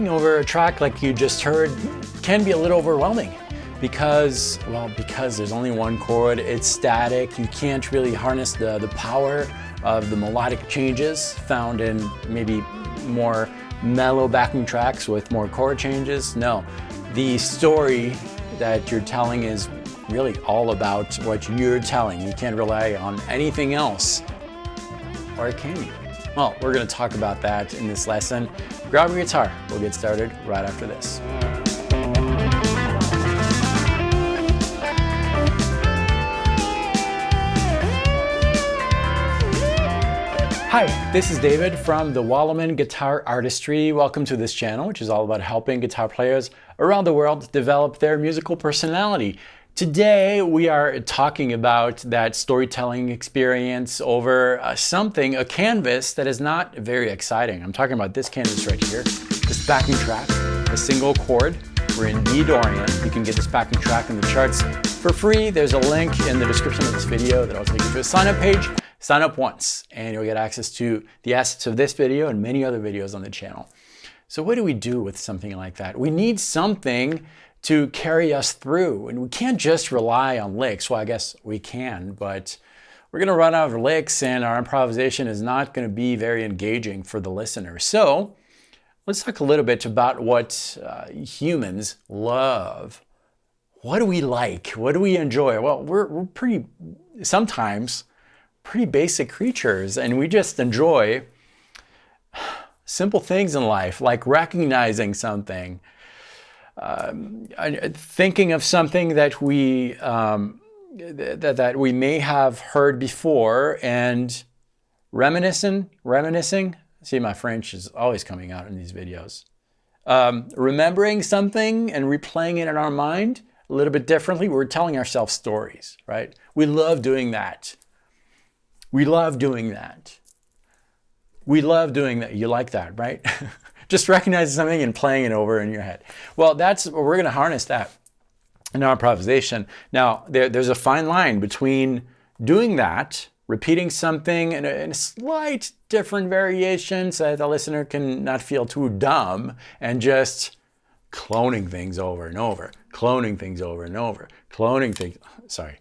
over a track like you just heard can be a little overwhelming because there's only one chord, it's static, you can't really harness the power of the melodic changes found in maybe more mellow backing tracks with more chord changes. No, the story that you're telling is really all about what you're telling. You can't rely on anything else, or can you? Well, we're going to talk about that in this lesson. Grab your guitar. We'll get started right after this. Hi, this is David from the Wallaman Guitar Artistry. Welcome to this channel, which is all about helping guitar players around the world develop their musical personality. Today, we are talking about that storytelling experience over a canvas that is not very exciting. I'm talking about this canvas right here, this backing track, a single chord. We're in D Dorian. You can get this backing track in the charts for free. There's a link in the description of this video that'll take you to a sign-up page. Sign up once, and you'll get access to the assets of this video and many other videos on the channel. So what do we do with something like that? We need something to carry us through, and we can't just rely on licks. Well, I guess we can, but we're gonna run out of licks and our improvisation is not gonna be very engaging for the listener. So let's talk a little bit about what humans love. What do we like? What do we enjoy? Well, we're sometimes pretty basic creatures, and we just enjoy simple things in life, like recognizing something, thinking of something that we that we may have heard before, and reminiscing. See, my French is always coming out in these videos. Remembering something and replaying it in our mind a little bit differently. We're telling ourselves stories, right? We love doing that. We love doing that. We love doing that. You like that, right? Just recognizing something and playing it over in your head. Well, we're going to harness that in our improvisation. Now, there's a fine line between doing that, repeating something in a slight different variation so that the listener can not feel too dumb, and just cloning things over and over, cloning things over and over, cloning things. Sorry.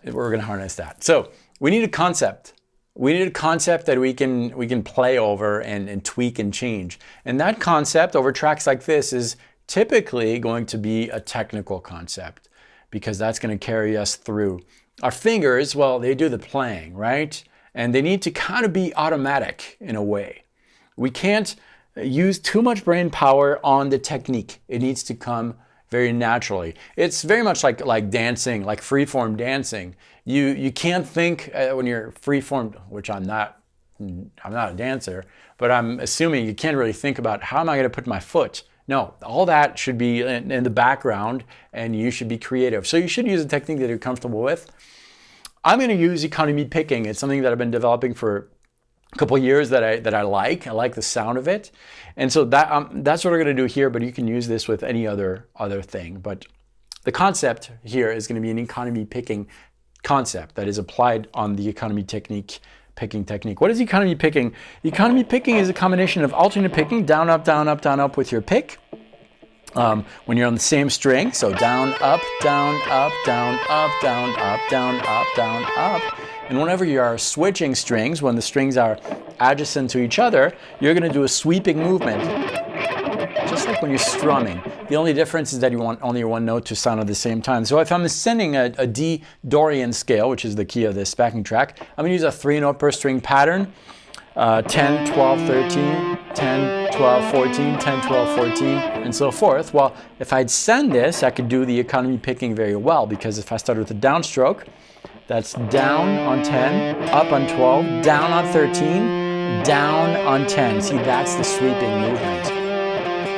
We're going to harness that. So we need a concept. We need a concept that we can play over and tweak and change. And that concept over tracks like this is typically going to be a technical concept, because that's going to carry us through. Our fingers, well, they do the playing, right? And they need to kind of be automatic in a way. We can't use too much brain power on the technique. It needs to come very naturally. It's very much like dancing, like free-form dancing. You can't think when you're free-formed, which I'm not a dancer, but I'm assuming you can't really think about how am I going to put my foot. No, all that should be in the background, and you should be creative. So you should use a technique that you're comfortable with. I'm going to use economy picking. It's something that I've been developing for a couple of years that I like. I like the sound of it. And so that's what we're going to do here, but you can use this with any other thing. But the concept here is going to be an economy picking concept that is applied on the economy picking technique. What is economy picking? Economy picking is a combination of alternate picking, down, up, down, up, down, up with your pick. When you're on the same string, so down, up, down, up, down, up, down, up, down, up, down, up. And whenever you are switching strings, when the strings are adjacent to each other, you're going to do a sweeping movement, just like when you're strumming. The only difference is that you want only one note to sound at the same time. So if I'm ascending a D Dorian scale, which is the key of this backing track, I'm going to use a 3-note per string pattern, 10, 12, 13, 10, 12, 14, 10, 12, 14, and so forth. Well, if I'd send this, I could do the economy picking very well, because if I start with a downstroke, that's down on 10, up on 12, down on 13, down on 10. See, that's the sweeping movement.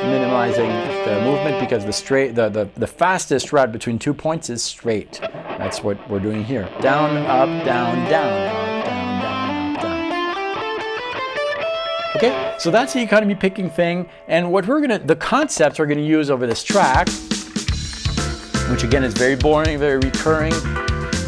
Minimizing the movement, because the fastest route between 2 points is straight. That's what we're doing here. Down, up, down, down, up, down, down, up, down. Okay, so that's the economy picking thing. And what the concepts we're gonna use over this track, which again is very boring, very recurring.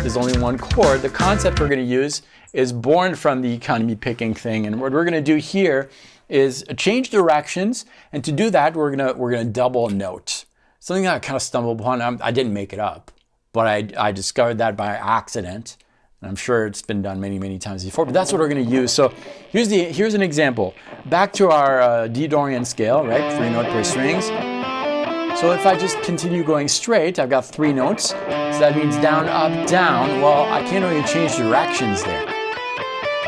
There's only one chord. The concept we're going to use is born from the economy picking thing. And what we're going to do here is change directions. And to do that, we're gonna double a note. Something that I kind of stumbled upon. I didn't make it up, but I discovered that by accident. And I'm sure it's been done many, many times before, but that's what we're going to use. So here's an example. Back to our D Dorian scale, right? 3 note per strings. So if I just continue going straight, I've got 3 notes. So that means down, up, down. Well, I can't really change directions there.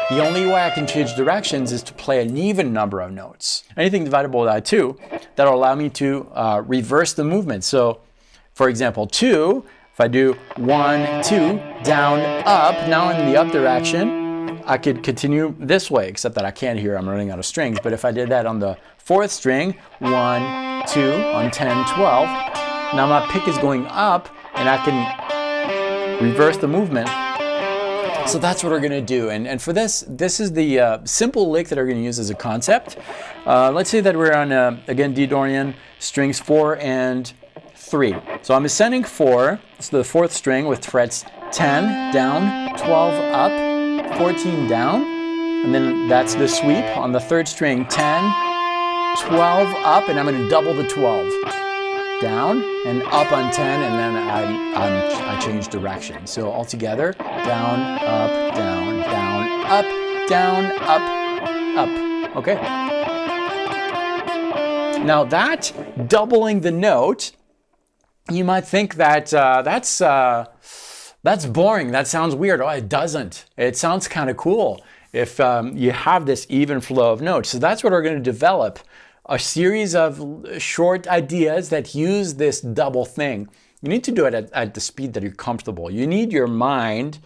The only way I can change directions is to play an even number of notes. Anything dividable by 2, that'll allow me to reverse the movement. So, for example, 2, if I do 1, 2, down, up, now in the up direction, I could continue this way, except that I can't hear, I'm running out of strings. But if I did that on the 4th string, 1, 2, on 10, 12, now my pick is going up, and I can reverse the movement. So that's what we're going to do. And for this is the simple lick that we're going to use as a concept. Let's say that we're on, again, D Dorian, strings 4 and 3. So I'm ascending 4, so the 4th string with frets 10 down, 12 up, 14 down, and then that's the sweep. On the 3rd string, 10, 12 up, and I'm going to double the 12. Down and up on 10, and then I change direction. So all together, down, up, down, down, up, down, up, up. Okay? Now that doubling the note, you might think that that's boring. That sounds weird. Oh, it doesn't. It sounds kind of cool if you have this even flow of notes. So that's what we're going to develop. A series of short ideas that use this double thing. You need to do it at the speed that you're comfortable. You need your mind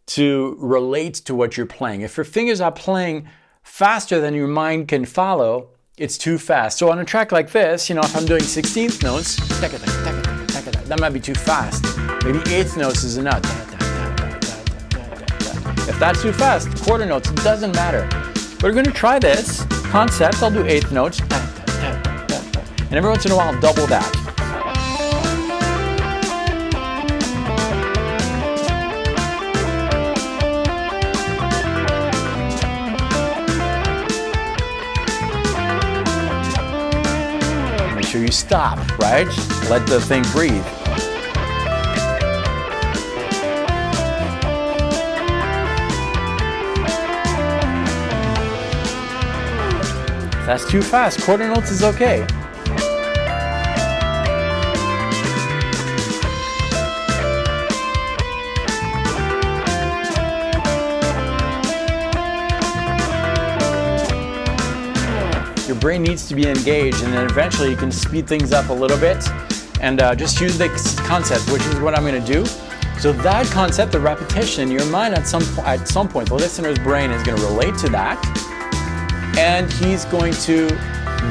to relate to what you're playing. If your fingers are playing faster than your mind can follow, it's too fast. So on a track like this, if I'm doing 16th notes, that might be too fast. Maybe 8th notes is enough. If that's too fast, quarter notes, it doesn't matter. We're going to try this concept. I'll do 8th notes. And every once in a while, I'll double that. Make sure you stop, right? Let the thing breathe. If that's too fast, quarter notes is okay. Your brain needs to be engaged, and then eventually you can speed things up a little bit and just use the concept, which is what I'm going to do. So that concept, the repetition, your mind at some point, the listener's brain is going to relate to that, and he's going to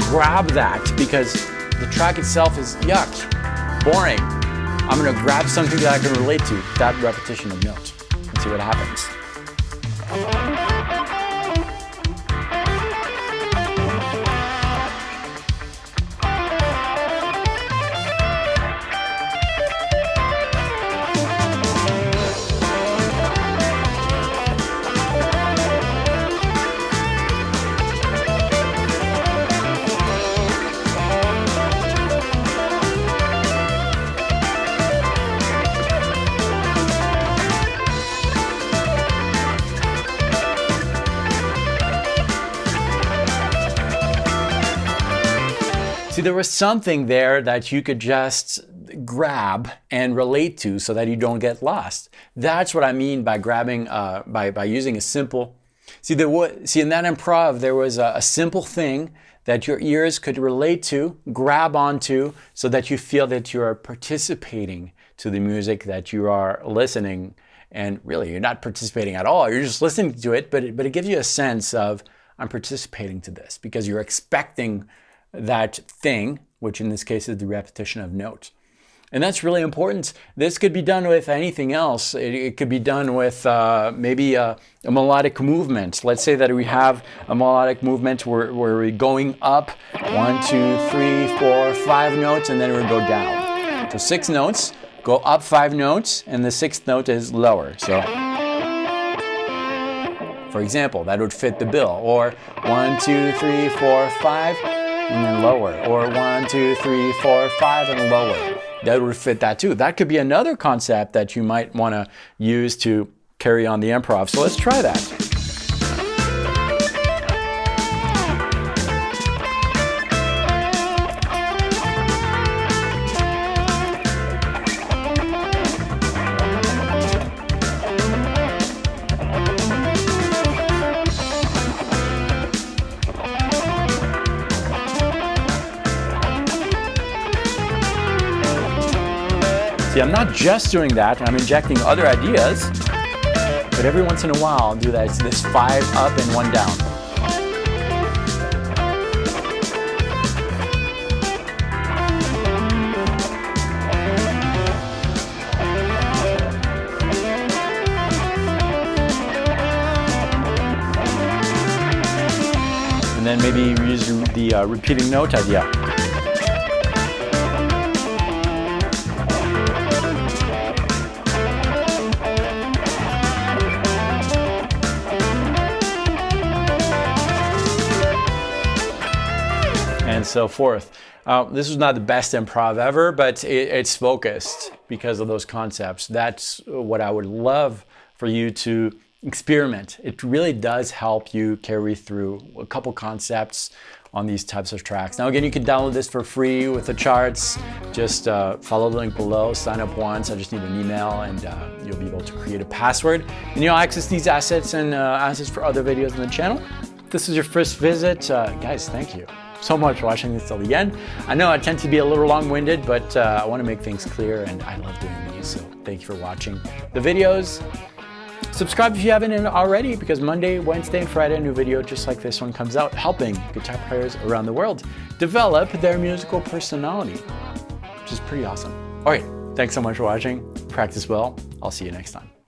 grab that because the track itself is yuck, boring. I'm going to grab something that I can relate to, that repetition of notes, and see what happens. See, there was something there that you could just grab and relate to so that you don't get lost. That's what I mean by grabbing, by using a simple. See, in that improv, there was a simple thing that your ears could relate to, grab onto, so that you feel that you are participating to the music that you are listening. And really, you're not participating at all. You're just listening to it, but it gives you a sense of, I'm participating to this, because you're expecting that thing, which in this case is the repetition of notes. And that's really important. This could be done with anything else. It could be done with maybe a melodic movement. Let's say that we have a melodic movement where we're going up 1, 2, 3, 4, 5 notes, and then we go down. So 6 notes, go up 5 notes, and the 6th note is lower. So For example, that would fit the bill. Or 1, 2, 3, 4, 5, and then lower. Or 1, 2, 3, 4, 5, and lower. That would fit that too. That could be another concept that you might want to use to carry on the improv. So let's try that. See, I'm not just doing that, I'm injecting other ideas, but every once in a while I'll do that. It's this 5 up and 1 down. And then maybe use the repeating note idea. And so forth. This is not the best improv ever, but it's focused because of those concepts. That's what I would love for you to experiment. It really does help you carry through a couple concepts on these types of tracks. Now again, you can download this for free with the charts. Just follow the link below, sign up once. I just need an email and you'll be able to create a password. And you'll access these assets and assets for other videos on the channel. If this is your first visit, guys, thank you so much for watching this till the end. I know I tend to be a little long-winded, but I want to make things clear and I love doing these, so thank you for watching the videos. Subscribe if you haven't already, because Monday, Wednesday, and Friday a new video just like this one comes out, helping guitar players around the world develop their musical personality, which is pretty awesome. All right, thanks so much for watching. Practice well. I'll see you next time.